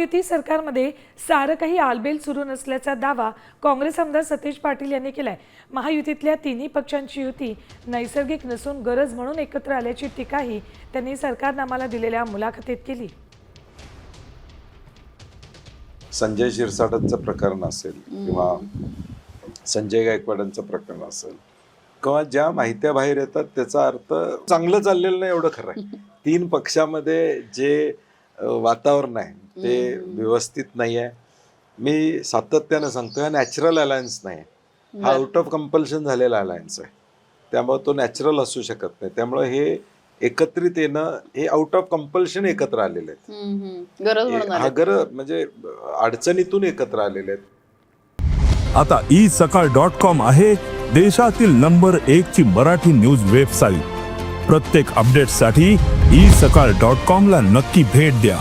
महायुती सरकारमध्ये सारं काही आलबेल सुरू नसल्याचा दावा काँग्रेस आमदार सतीश पाटील यांनी केलाय। महायुतीतल्या तिन्ही पक्षांची युती नैसर्गिक नसून गरज म्हणून एकत्र आल्याची टीकाही त्यांनी सरकारनामाला दिलेल्या मुलाखतीत केली। संजय क्षीरसागरचं प्रकरण असेल किंवा संजय गायकवाडांचं प्रकरण असेल किंवा ज्या माहित्या बाहेर येतात त्याचा अर्थ चांगलं चाललेलं नाही एवढं खरं आहे। तीन पक्षामध्ये जे वातावरण आहे ते व्यवस्थित नाही आहे। मी सातत्यानं सांगतो, हा नॅचरल अलायन्स नाही, हा आउट ऑफ कंपल्शन झालेला अलायन्स आहे, त्यामुळे तो नॅचरल असू शकत नाही। त्यामुळे हे एकत्रित येणं हे आउट ऑफ कंपल्शन एकत्र आलेले आहेत, गरज म्हणजे अडचणीतून एकत्र आलेले आहेत। आता isakal.com आहे देशातील नंबर 1 ची मराठी न्यूज वेबसाईट। प्रत्येक अपडेटसाठी isakal.com ला नक्की भेट द्या।